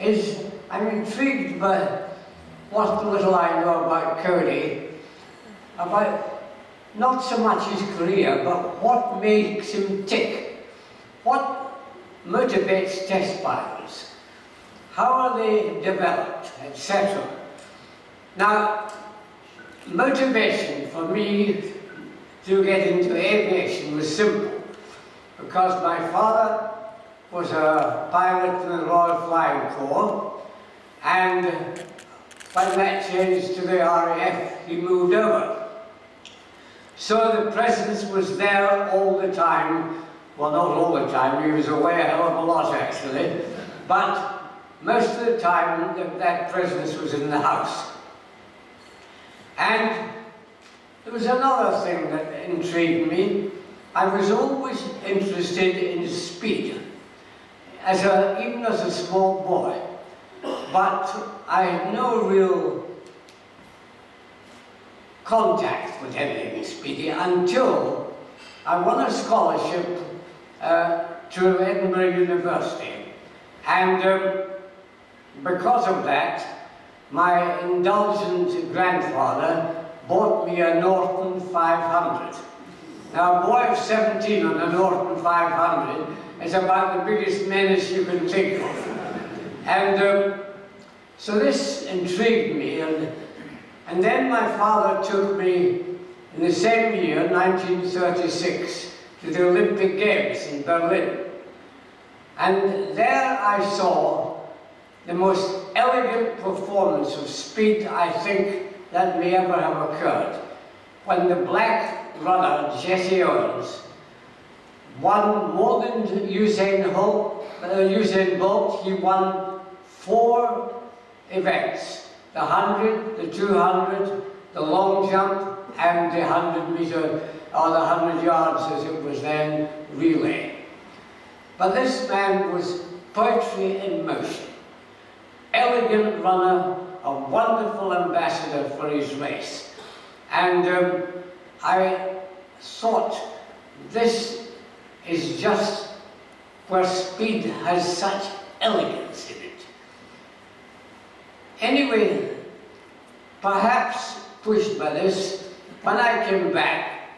is I'm intrigued by what little I know about Cody, about not so much his career, but what makes him tick. What motivates test pilots? How are they developed, etc. Now, motivation for me to get into aviation was simple, because my father was a pilot in the Royal Flying Corps, and when that changed to the RAF, he moved over. So the presence was there all the time. Well, not all the time, he was away a hell of a lot actually, but most of the time that presence was in the house. And there was another thing that intrigued me. I was always interested in speed, even as a small boy, but I had no real contact with anything speedy until I won a scholarship to Edinburgh University, and because of that, my indulgent grandfather bought me a Norton 500. Now, a boy of 17 on a Norton 500 is about the biggest menace you can think of. And so this intrigued me, and then my father took me in the same year, 1936, to the Olympic Games in Berlin. And there I saw the most elegant performance of speed, I think, that may ever have occurred. When the black runner, Jesse Owens, won more than Usain Bolt, he won 4 events: the 100, the 200, the long jump, and the 100-meter, or the 100 yards as it was then, relay. But this man was poetry in motion. Elegant runner, a wonderful ambassador for his race. And I thought, this is just where speed has such elegance in it. Anyway, perhaps pushed by this, when I came back,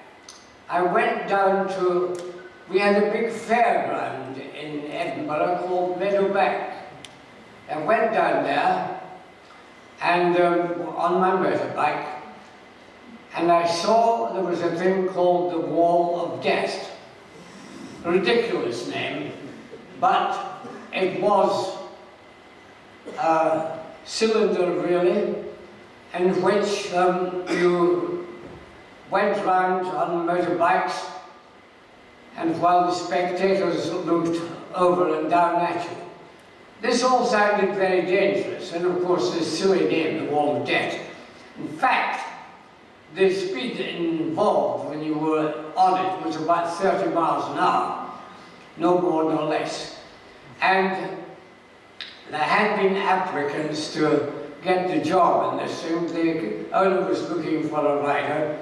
I went down to, we had a big fairground in Edinburgh called Meadowbank. I went down there and on my motorbike, and I saw there was a thing called the Wall of Death. A ridiculous name, but it was a cylinder really, in which you went round on motorbikes, and while the spectators looked over and down at you. This all sounded very dangerous, and of course this silly name, the Wall of Death. In fact, the speed involved when you were on it was about 30 miles an hour, no more nor less. And there had been applicants to get the job in this thing. The owner was looking for a rider,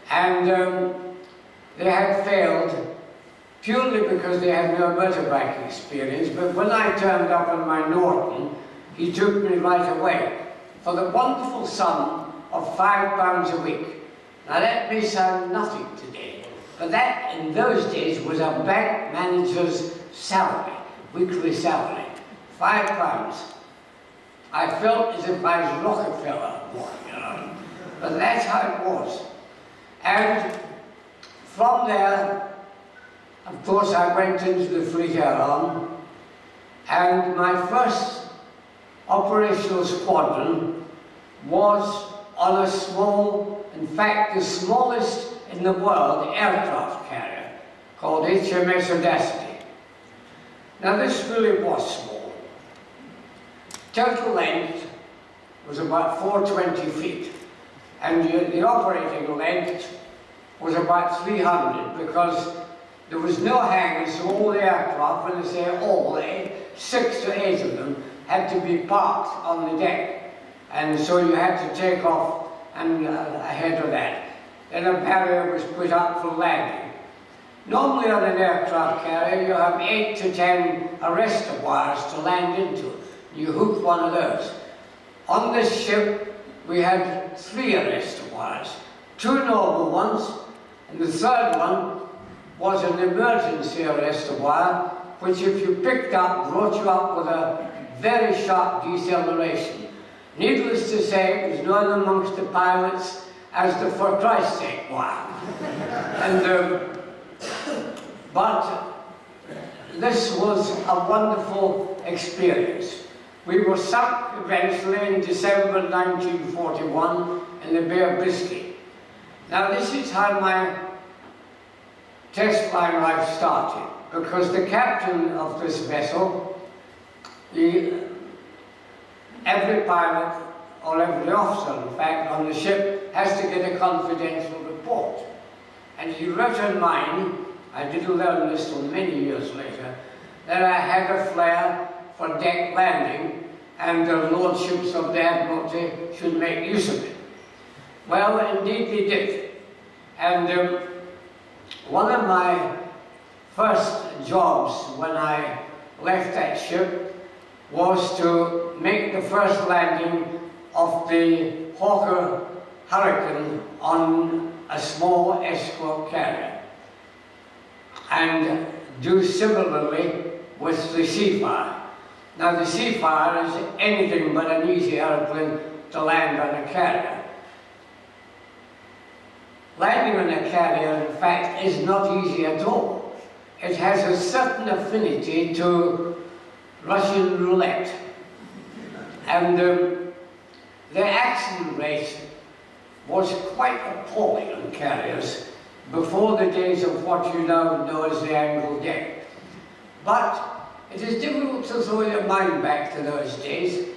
and they had failed purely because they had no motorbike experience. But when I turned up on my Norton, he took me right away for the wonderful sum of £5 a week. Now that may sound nothing today, but that in those days was a bank manager's salary, weekly salary, £5. I felt as if I was Rockefeller, you know, but that's how it was. And from there, of course, I went into the Fleet Air Arm, and my first operational squadron was on a small, in fact, the smallest in the world aircraft carrier called HMS Audacity. Now, this really was small. Total length was about 420 feet, and the operating length was about 300, because there was no hangars, so all the aircraft, when I say all, 6 to 8 of them, had to be parked on the deck. And so you had to take off and ahead of that. Then a barrier was put up for landing. Normally on an aircraft carrier, you have 8 to 10 arrestor wires to land into. You hook one of those. On this ship, we had 3 arrestor wires, 2 normal ones, and the third one was an emergency arrestor wire, which if you picked up, brought you up with a very sharp deceleration. Needless to say, it was known amongst the pilots as the "for Christ's sake" wire. And, but this was a wonderful experience. We were sunk eventually in December 1941 in the Bay of Biscay. Now this is how my test flying life started, because the captain of this vessel, every pilot, or every officer in fact, on the ship has to get a confidential report. And he wrote on mine, I didn't learn this till many years later, that I had a flair for deck landing and the lordships of the Admiralty should make use of it. Well, indeed they did. And one of my first jobs when I left that ship was to make the first landing of the Hawker Hurricane on a small escort carrier, and do similarly with the Seafire. Now the Seafire is anything but an easy aeroplane to land on a carrier. Landing on a carrier, in fact, is not easy at all. It has a certain affinity to Russian roulette. And the accident rate was quite appalling on carriers before the days of what you now know as the angled deck. But it is difficult to throw your mind back to those days,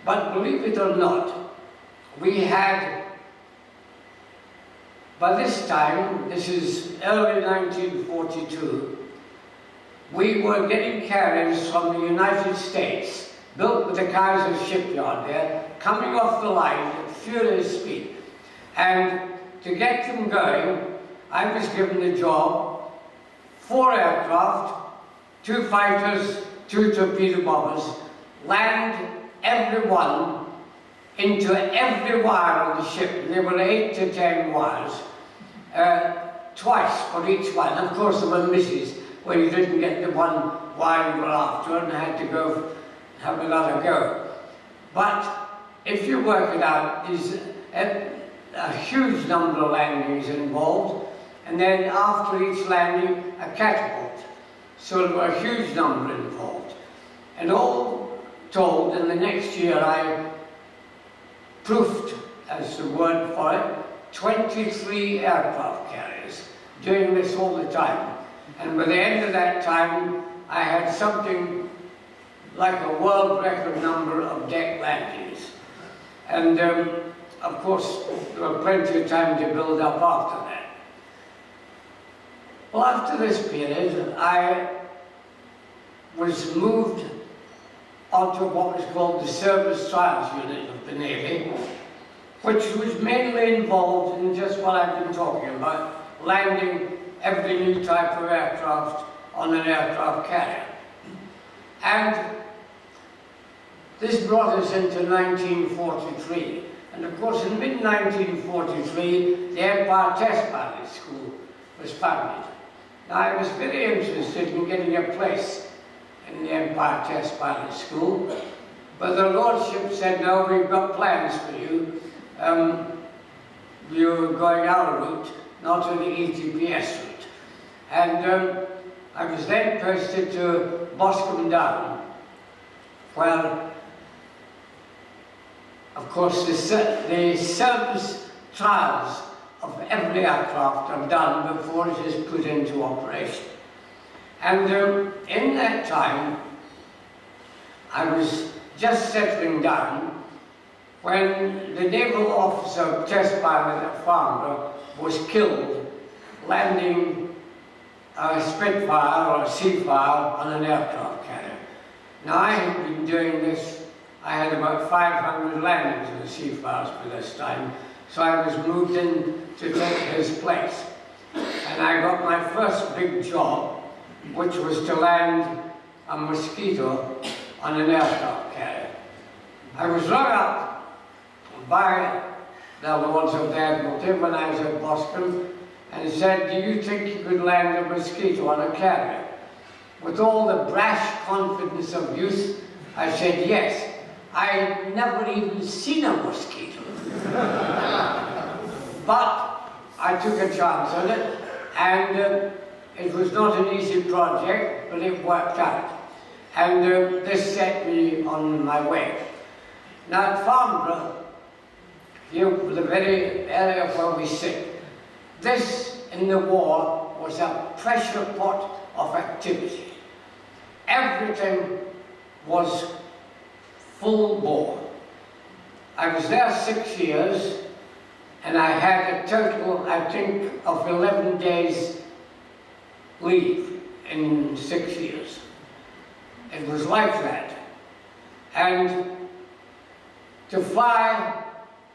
but believe it or not, we had, by this time, this is early 1942, we were getting carriers from the United States, built with the Kaiser shipyard there, coming off the line at furious speed. And to get them going, I was given the job, 4 aircraft, 2 fighters, 2 torpedo bombers, land every one into every wire on the ship. And there were 8 to 10 wires, twice for each one. Of course, there were misses where you didn't get the one wire you were after and had to go have another go. But if you work it out, there's a huge number of landings involved, and then after each landing, a catapult. So there were a huge number involved. And all told, in the next year I proofed, as the word for it, 23 aircraft carriers, doing this all the time. And by the end of that time, I had something like a world record number of deck landings. And of course, there was plenty of time to build up after that. Well, after this period, I was moved onto what was called the Service Trials Unit of the Navy, which was mainly involved in just what I've been talking about, landing every new type of aircraft on an aircraft carrier. And this brought us into 1943. And of course, in mid-1943, the Empire Test Pilot School was founded. Now, I was very interested in getting a place in the Empire Test Pilot School, but the Lordship said, no, we've got plans for you. You're going our route, not on the ETPS route. And I was then posted to Boscombe Down, where, of course, the service trials of every aircraft are done before it is put into operation. And in that time, I was just settling down when the naval officer test pilot at Farnborough was killed landing a Spitfire or a Seafire on an aircraft carrier. Now, I had been doing this, I had about 500 landings of the Seafires by this time, so I was moved in to take his place. And I got my first big job, which was to land a Mosquito on an aircraft carrier. I was rung up by the Lords of the Admiralty when I was at Boston, and said, do you think you could land a mosquito on a carrier? With all the brash confidence of youth, I said yes. I'd never even seen a mosquito. But I took a chance on it, and it was not an easy project, but it worked out. And this set me on my way. Now at Farnborough, here, the very area where we sit, this in the war was a pressure pot of activity. Everything was full bore. I was there 6 years, and I had a total, I think, of 11 days leave in 6 years. It was like that. And to fly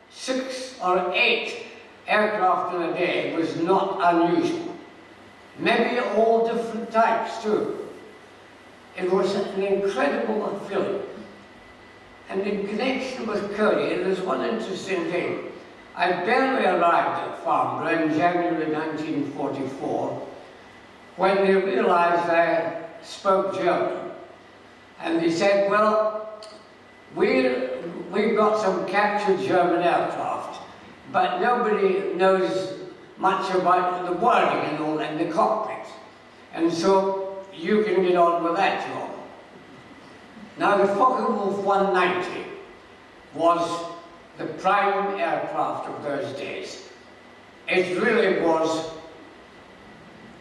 6 or 8 aircraft in a day was not unusual. Maybe all different types too. It was an incredible feeling. And in connection with Cody, there's one interesting thing. I barely arrived at Farnborough in January 1944 when they realized I spoke German. And they said, well, we've got some captured German aircraft, but nobody knows much about the wording and all in the cockpit. And so you can get on with that job. Now the Focke-Wulf 190 was the prime aircraft of those days. It really was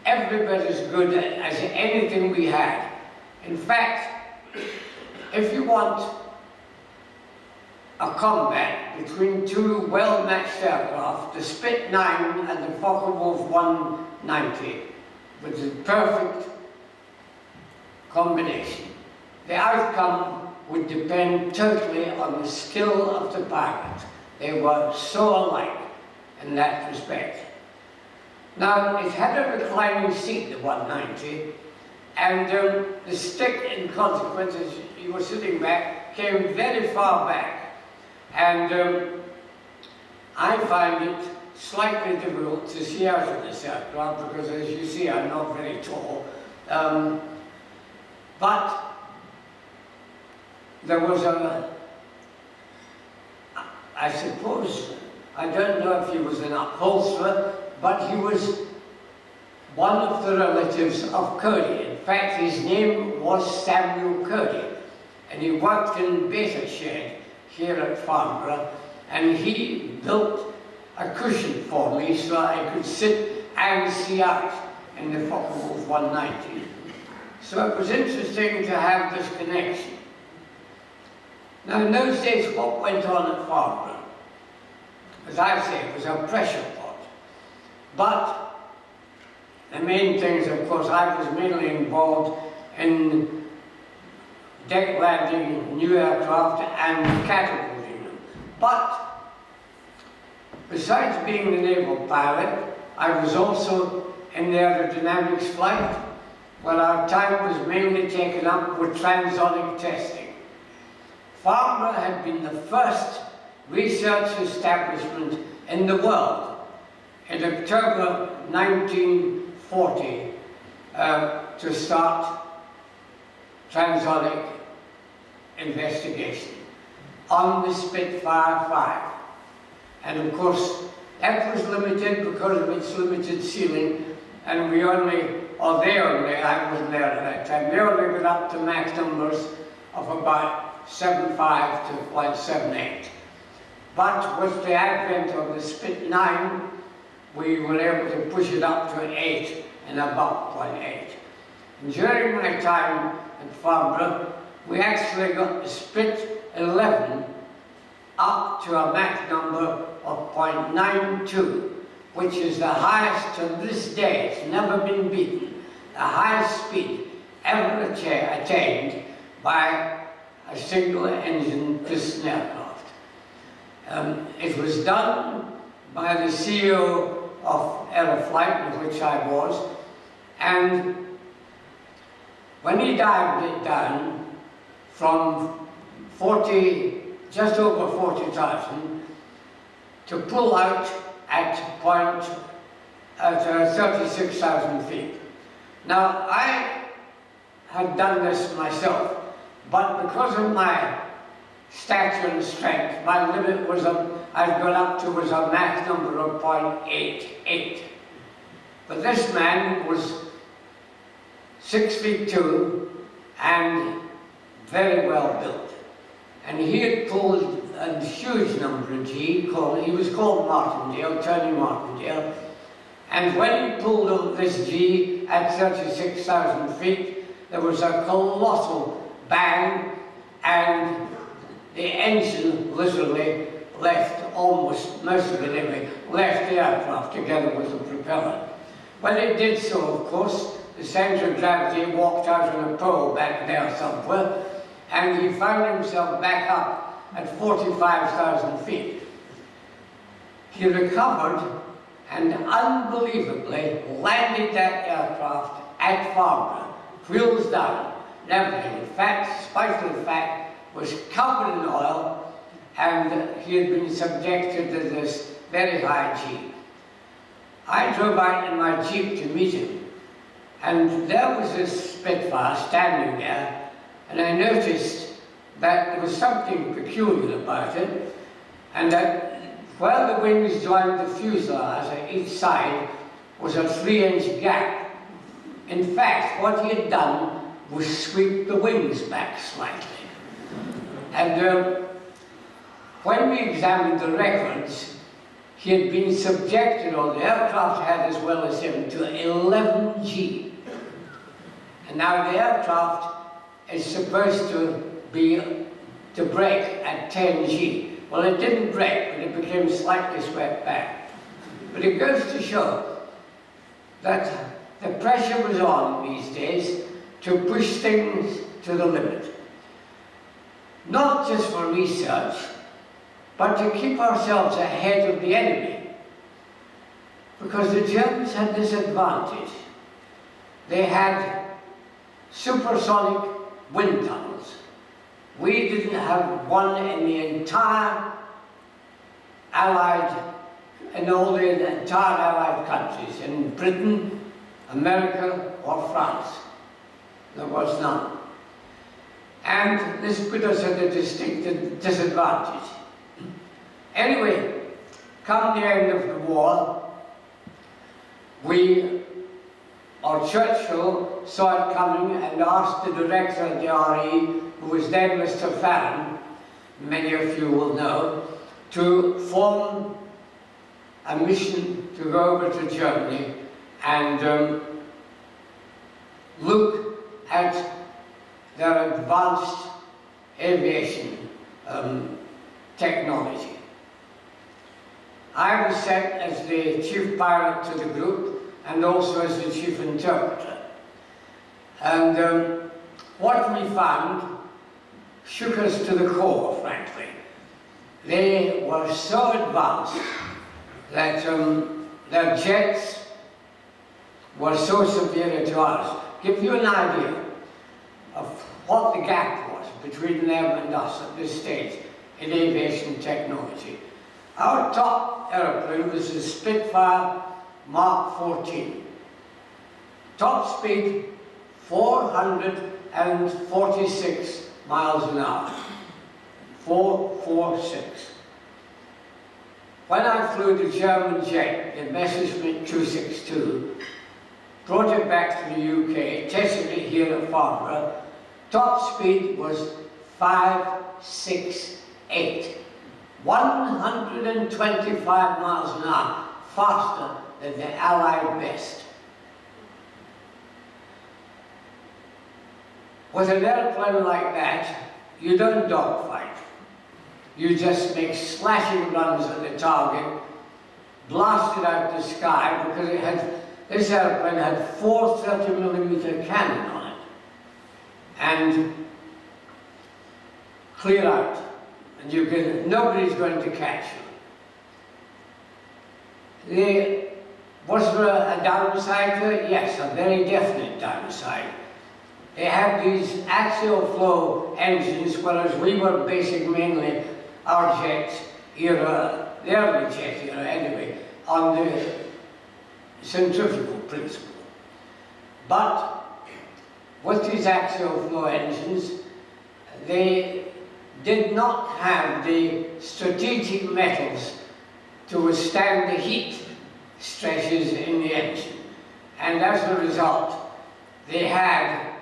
every bit as good as anything we had. In fact, if you want a combat between two well-matched aircraft, the Spit 9 and the Focke-Wulf 190 was the perfect combination. The outcome would depend totally on the skill of the pilot. They were so alike in that respect. Now, it had a reclining seat, the 190, and the stick, in consequence, as you were sitting back, came very far back. And I find it slightly difficult to see out of this aircraft because, as you see, I'm not very tall. But there was I suppose, I don't know if he was an upholsterer, but he was one of the relatives of Cody. In fact, his name was Samuel Cody, and he worked in Beta Shed here at Farnborough, and he built a cushion for me so I could sit and see out in the Focke-Wulf 190. So it was interesting to have this connection. Now in those days, what went on at Farnborough, as I say, it was a pressure pot. But the main things, of course, I was mainly involved in deck landing new aircraft and catapulting them. But besides being the naval pilot, I was also in the aerodynamics flight, where our time was mainly taken up with transonic testing. Farnborough had been the first research establishment in the world in October 1940 to start transonic investigation on the Spitfire 5. And of course, that was limited because of its limited ceiling, and we only, or they only, I wasn't there at that time, they only got up to max numbers of about 7.5 to 0.78. But with the advent of the Spit 9, we were able to push it up to 8 and above 0.8. And during my time at Farnborough, we actually got the Spit 11 up to a Mach number of 0.92, which is the highest to this day. It's never been beaten. The highest speed ever attained by a single-engine piston aircraft. It was done by the CEO of Aeroflight, in which I was, and when he dived it down from 40 just over 40,000 to pull out at 36,000 feet. Now, I had done this myself, but because of my stature and strength, my limit was I'd gone up to was a Mach number of 0.88. But this man was 6'2" and very well built. And he had pulled a huge number of G, he was called Martindale, Tony Martindale. And when he pulled out this G at 36,000 feet, there was a colossal bang, and the engine literally left, almost most of it anyway, left the aircraft together with the propeller. When it did so, of course, the centre of gravity walked out on a pole back there somewhere, and he found himself back up at 45,000 feet. He recovered and unbelievably landed that aircraft at Farnborough, wheels down, and everything. In fact, spite of the fact, was covered in oil, and he had been subjected to this very high G. I drove out in my Jeep to meet him, and there was this Spitfire standing there, and I noticed that there was something peculiar about it, and that where the wings joined the fuselage at each side was a 3-inch gap. In fact, what he had done was sweep the wings back slightly. And when we examined the records, he had been subjected, or the aircraft had as well as him, to 11 G. And now the aircraft is supposed to break at 10 G. Well, it didn't break, but it became slightly swept back. But it goes to show that the pressure was on these days to push things to the limit. Not just for research, but to keep ourselves ahead of the enemy. Because the Germans had this advantage. They had supersonic wind tunnels. We didn't have one in the entire Allied countries, in Britain, America, or France. There was none. And this put us at a distinct disadvantage. Anyway, come the end of the war, Churchill saw it coming and asked the director of the RE, who was then Mr. Farron, many of you will know, to form a mission to go over to Germany and look at their advanced aviation technology. I was sent as the chief pilot to the group and also as the chief interpreter. And what we found shook us to the core, frankly. They were so advanced that their jets were so superior to ours. Give you an idea of what the gap was between them and us at this stage in aviation technology. Our top aeroplane was the Spitfire Mark 14. Top speed 446 miles an hour. 446. When I flew the German jet, the Messerschmitt 262, brought it back to the UK, tested it here at Farnborough, top speed was 568. 125 miles an hour, faster than the Allied best. With an airplane like that, you don't dogfight. You just make slashing runs at the target, blast it out the sky, because this airplane had 4 30mm cannon on it, and clear out. And nobody's going to catch you. Was there a downside to it? Yes, a very definite downside. They had these axial flow engines, whereas we were basing mainly our jet era, the early jet era anyway, on the centrifugal principle. But with these axial flow engines, they did not have the strategic metals to withstand the heat stresses in the engine. And as a result, they had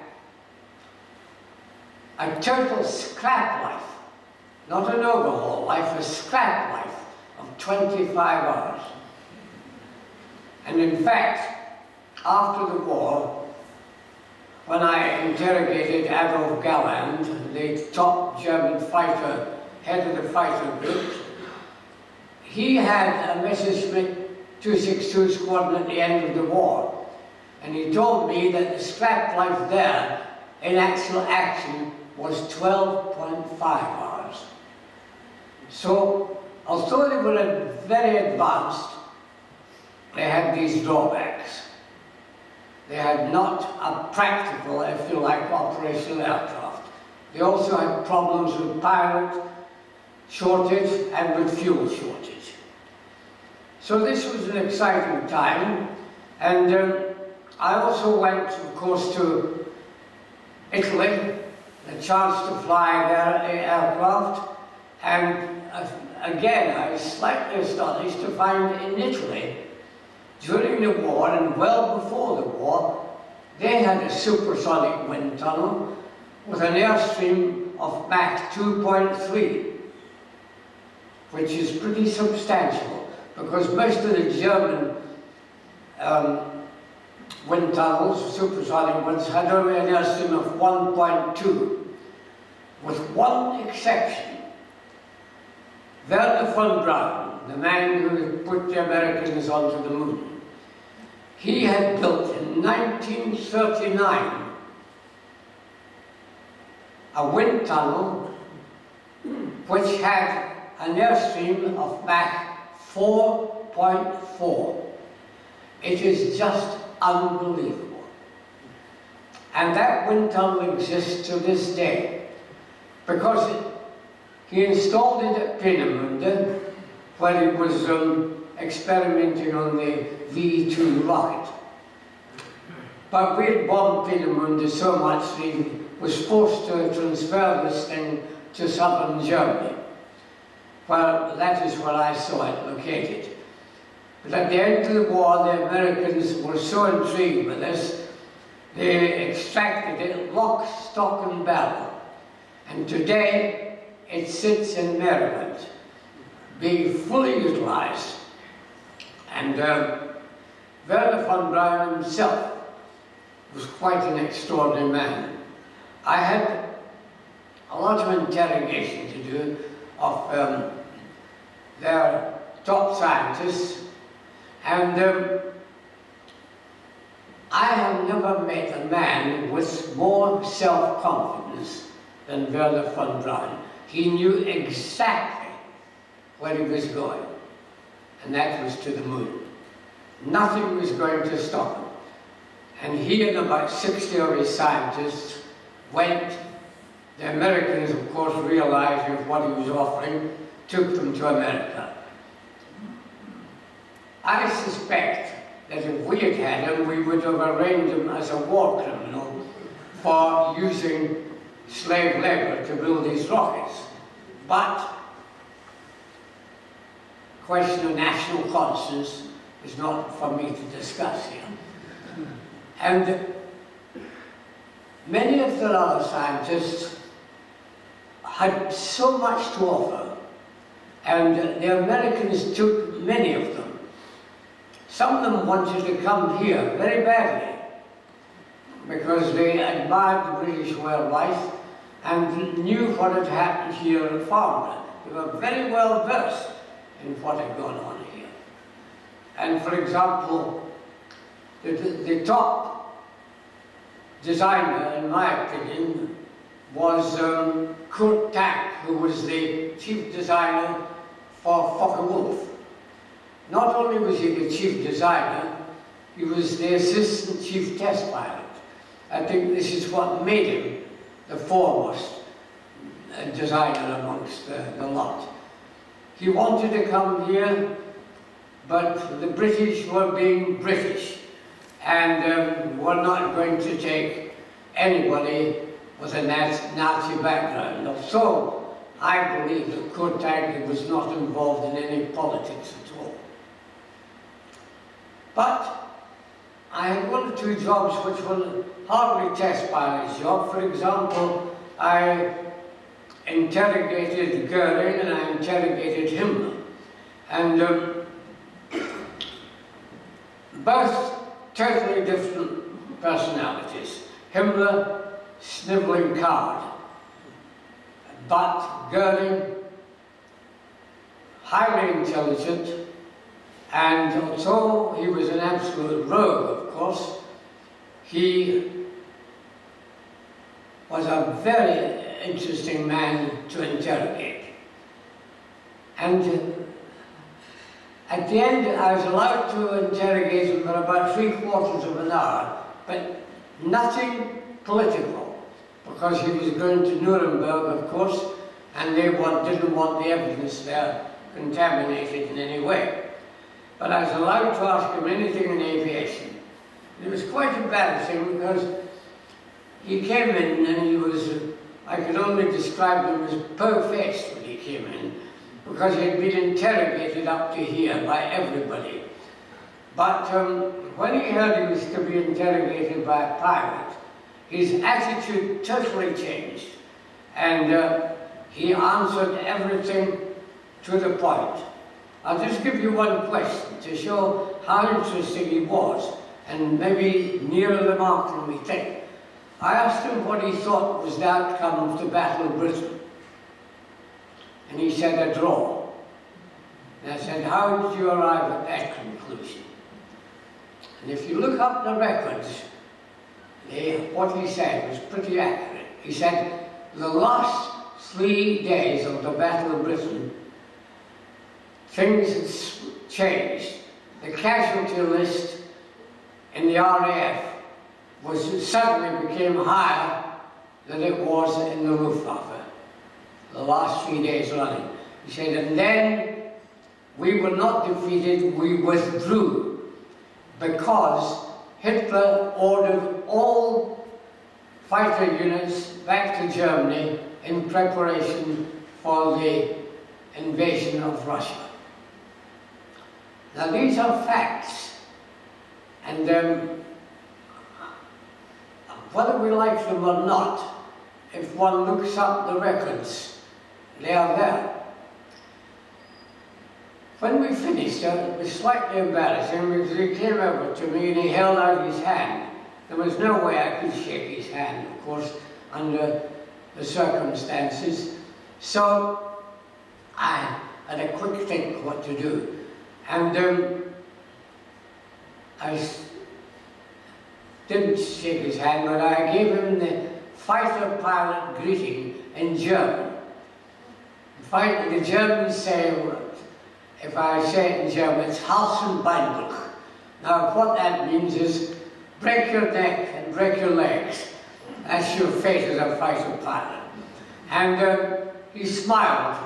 a total scrap life, not an overhaul life, a scrap life of 25 hours. And in fact, after the war, when I interrogated Adolf Galland, the top German fighter, head of the fighter group, he had a Messerschmitt 262 squadron at the end of the war. And he told me that the scrap life there in actual action was 12.5 hours. So, although they were very advanced, they had these drawbacks. They had not a practical, if you like, operational aircraft. They also had problems with pilot shortage and with fuel shortage. So this was an exciting time, and I also went, of course, to Italy, the chance to fly their aircraft, and again I was slightly astonished to find in Italy, during the war and well before the war, they had a supersonic wind tunnel with an airstream of Mach 2.3, which is pretty substantial, because most of the German wind tunnels, supersonic winds, had only an airstream of 1.2, with one exception. Werner von Braun, the man who put the Americans onto the moon, he had built in 1939 a wind tunnel which had an airstream of Mach 4.4. It is just unbelievable. And that wind tunnel exists to this day because he installed it at Peenemünde, where he was experimenting on the V-2 rocket. But we had bombed Peenemünde so much that he was forced to transfer this thing to southern Germany. Well, that is where I saw it located. But at the end of the war, the Americans were so intrigued with this, they extracted it lock, stock and barrel. And today, it sits in Maryland, being fully utilized. And Werner von Braun himself was quite an extraordinary man. I had a lot of interrogation to do of their top scientists, and I have never met a man with more self-confidence than Werner von Braun. He knew exactly where he was going, and that was to the moon. Nothing was going to stop him. And he and about 60 of his scientists went. The Americans, of course, realized what he was offering, took them to America. I suspect that if we had had him, we would have arraigned him as a war criminal for using slave labor to build these rockets. But the question of national conscience is not for me to discuss here. And many of the other scientists had so much to offer, and the Americans took many of them. Some of them wanted to come here very badly because they admired the British way of life and knew what had happened here at Farnborough. They were very well versed in what had gone on here. And for example, the top designer, in my opinion, was Kurt Tank, who was the chief designer for Focke-Wulf. Not only was he the chief designer, he was the assistant chief test pilot. I think this is what made him the foremost designer amongst the lot. He wanted to come here, but the British were being British and were not going to take anybody with a Nazi background. So I believe that Kurtag was not involved in any politics at all. But I had one or two jobs which were hardly test pilot's job. For example, I interrogated Goering and I interrogated Himmler. And both totally different personalities. Himmler, snivelling coward, but Goering, highly intelligent, and although he was an absolute rogue, of course, he was a very interesting man to interrogate. And at the end, I was allowed to interrogate him for about 3/4 of an hour, but nothing political, because he was going to Nuremberg, of course, and they didn't want the evidence there contaminated in any way. But I was allowed to ask him anything in aviation. And it was quite embarrassing because he came in and he was, I could only describe him as po-faced when he came in, because he had been interrogated up to here by everybody. But when he heard he was to be interrogated by a pilot, his attitude totally changed, and he answered everything to the point. I'll just give you one question to show how interesting he was, and maybe nearer the mark than we think. I asked him what he thought was the outcome of the Battle of Britain, and he said a draw. And I said, how did you arrive at that conclusion? And if you look up the records, what he said was pretty accurate. He said, the last 3 days of the Battle of Britain, things had changed. The casualty list in the RAF suddenly became higher than it was in the Luftwaffe, the last 3 days running. He said, and then we were not defeated, we withdrew, because Hitler ordered all fighter units back to Germany in preparation for the invasion of Russia. Now these are facts, and whether we like them or not, if one looks up the records, they are there. When we finished, it was slightly embarrassing because he came over to me and he held out his hand. There was no way I could shake his hand, of course, under the circumstances. So I had a quick think what to do. And I didn't shake his hand, but I gave him the fighter pilot greeting in German. The Germans say, if I say it in German, it's Hals- und Beinbruch. Now what that means is break your neck and break your legs. That's your fate as a fighter pilot. And he smiled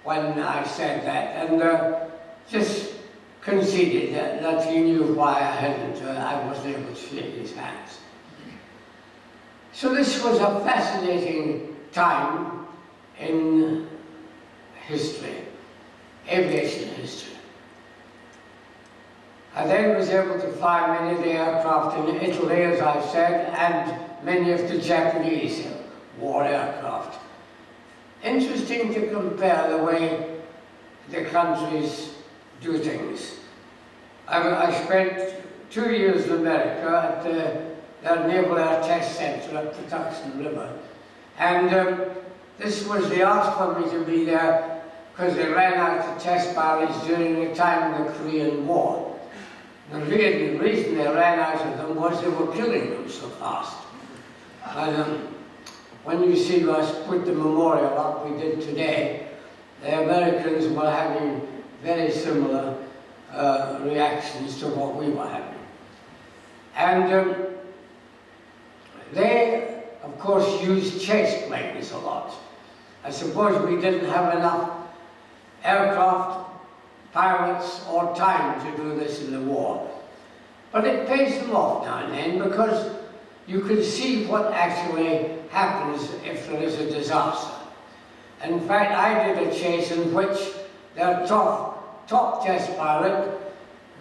when I said that, and just conceded that he knew why I wasn't able to shake his hands. So this was a fascinating time in history, aviation history. I then was able to fly many of the aircraft in Italy, as I said, and many of the Japanese war aircraft. Interesting to compare the way the countries do things. I spent 2 years in America at their Naval Air Test Center at the Tucson River. And they asked for me to be there because they ran out of test pilots during the time of the Korean War. The reason they ran out of them was they were killing them so fast. And when you see us put the memorial up we did today, the Americans were having very similar reactions to what we were having. And they, of course, used chase planes a lot. I suppose we didn't have enough aircraft for time to do this in the war. But it pays them off now and then, because you can see what actually happens if there is a disaster. In fact, I did a chase in which their top test pilot,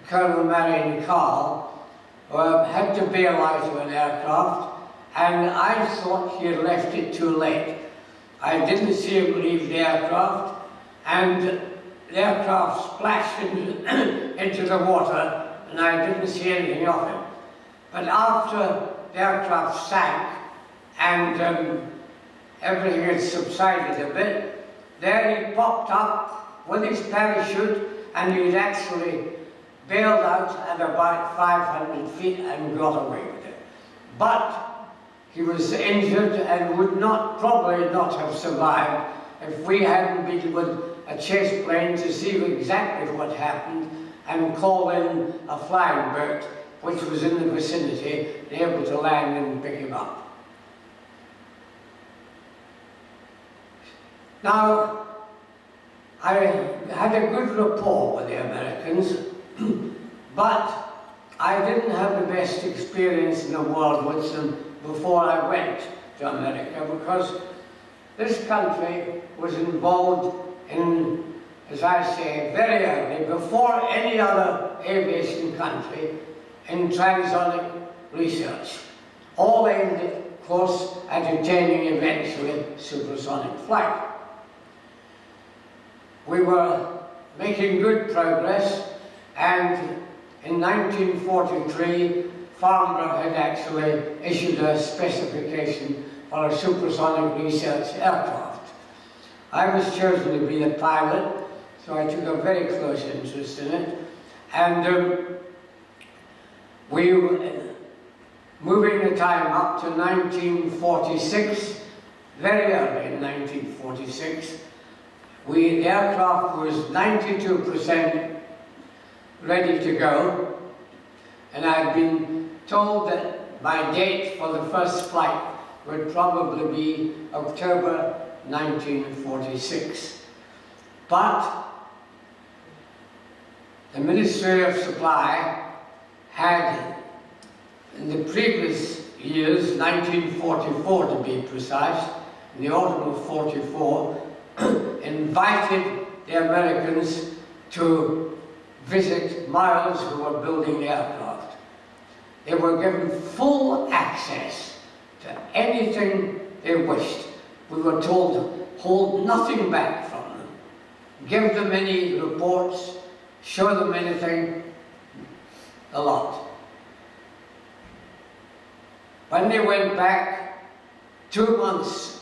Colonel Marion Carl, had to bail out of an aircraft, and I thought he had left it too late. I didn't see him leave the aircraft, and the aircraft splashed into the water, and I didn't see anything of him. But after the aircraft sank and everything had subsided a bit, there he popped up with his parachute, and he'd actually bailed out at about 500 feet and got away with it. But he was injured and would probably not have survived if we hadn't been with a chase plane to see exactly what happened and call in a flying boat which was in the vicinity, able to land and pick him up. Now, I had a good rapport with the Americans, but I didn't have the best experience in the world with them before I went to America, because this country was involved in, as I say, very early, before any other aviation country, in transonic research, all aimed, of course, at attaining eventually supersonic flight. We were making good progress, and in 1943, Farnborough had actually issued a specification for a supersonic research aircraft. I was chosen to be the pilot, so I took a very close interest in it, and we were moving the time up to 1946, very early in 1946. The aircraft was 92% ready to go, and I had been told that my date for the first flight would probably be October 1946. But the Ministry of Supply had, in the previous years, 1944 to be precise, in the autumn of 44, invited the Americans to visit Miles, who were building the aircraft. They were given full access to anything they wished. We were told, hold nothing back from them. Give them any reports, show them anything, a lot. When they went back 6 months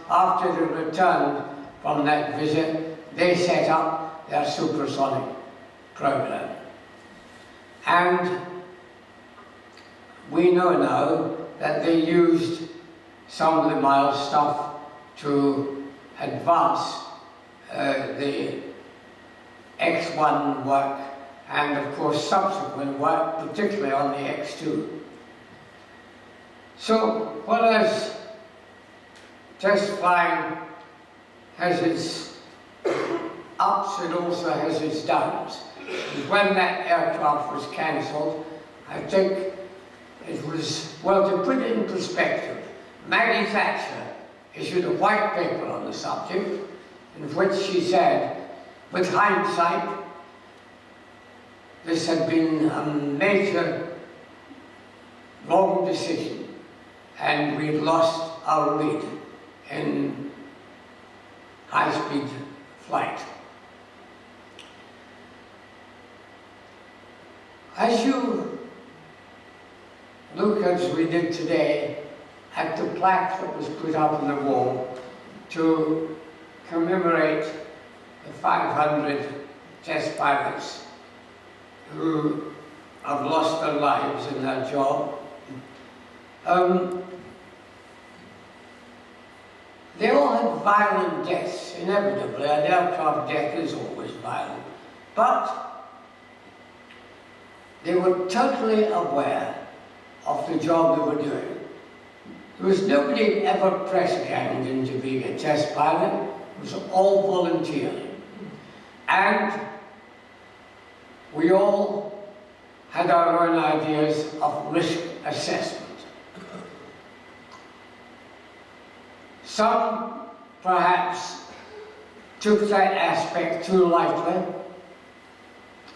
after they returned from that visit, they set up their supersonic program. And we know now that they used some of the Miles stuff to advance the X1 work, and of course subsequent work, particularly on the X2. So, whereas test flying has its ups, it also has its downs. And when that aircraft was cancelled, I think it was, well, to put it in perspective, Maggie Thatcher issued a white paper on the subject, in which she said, with hindsight, this had been a major wrong decision, and we'd lost our lead in high-speed flight. As you look, as we did today, at the plaque that was put up on the wall to commemorate the 500 test pilots who have lost their lives in that job, they all had violent deaths, inevitably. An aircraft death is always violent. But they were totally aware of the job they were doing. There was nobody ever press-ganged into being a test pilot. It was all volunteering. And we all had our own ideas of risk assessment. Some perhaps took that aspect too lightly.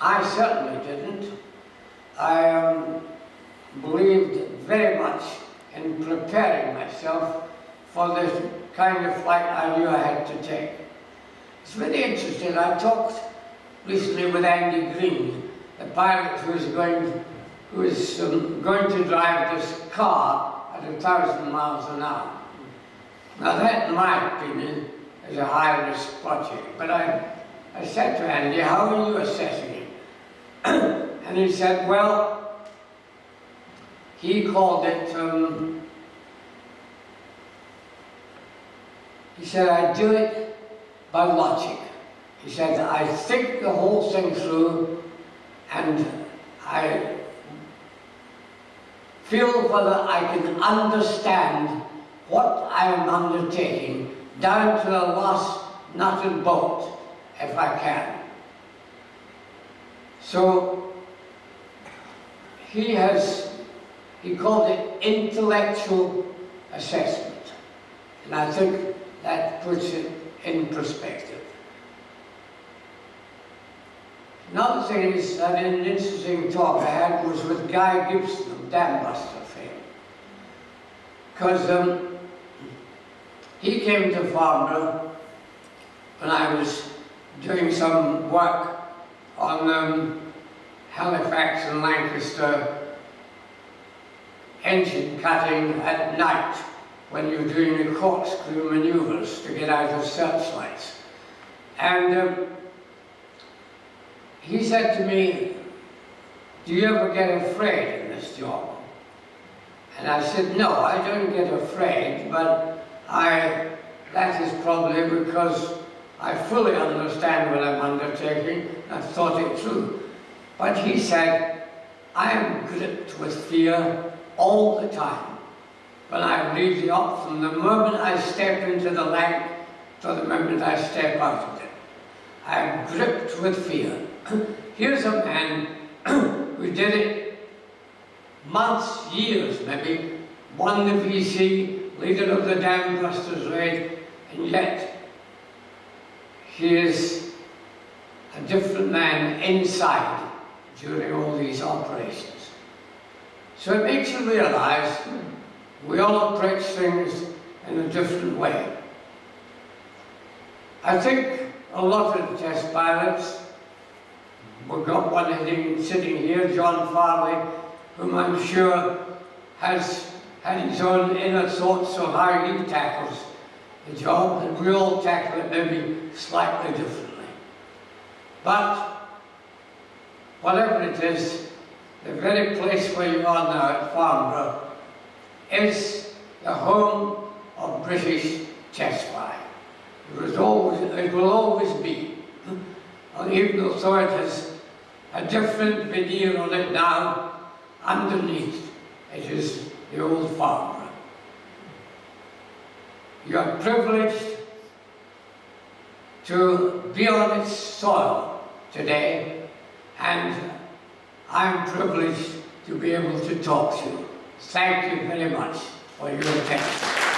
I certainly didn't. I believed very much in preparing myself for the kind of flight I knew I had to take. It's really interesting. I talked recently with Andy Green, the pilot who was going to drive this car at 1,000 miles an hour. Now that, in my opinion, is a high-risk project. But I said to Andy, how are you assessing it? And he said, well, he called it, he said, I do it by logic. He said, I think the whole thing through and I feel whether I can understand what I am undertaking down to the last nut and bolt, if I can. So he called it intellectual assessment. And I think that puts it in perspective. Another thing is that an interesting talk I had was with Guy Gibson of Dam Buster fame. Because he came to Farnborough when I was doing some work on Halifax and Lancaster engine cutting at night when you're doing the corkscrew maneuvers to get out of searchlights. And he said to me, do you ever get afraid in this job? And I said, no, I don't get afraid, but that is probably because I fully understand what I'm undertaking. I've thought it through. But he said, I am gripped with fear all the time when I leave the op from the moment I step into the leg to the moment I step out of it. I am gripped with fear. Here's a man who did it months, years maybe, won the VC, leader of the Dam Busters raid, and yet he is a different man inside during all these operations. So it makes you realize we all approach things in a different way. I think a lot of the test pilots, we've got one sitting here, John Farley, whom I'm sure has had his own inner thoughts of how he tackles the job, and we all tackle it maybe slightly differently. But whatever it is, the very place where you are now at Farnborough is the home of British test flying. It will always be. Even though it has a different veneer on it now, underneath it is the old Farnborough. You are privileged to be on its soil today, and I'm privileged to be able to talk to you. Thank you very much for your attention.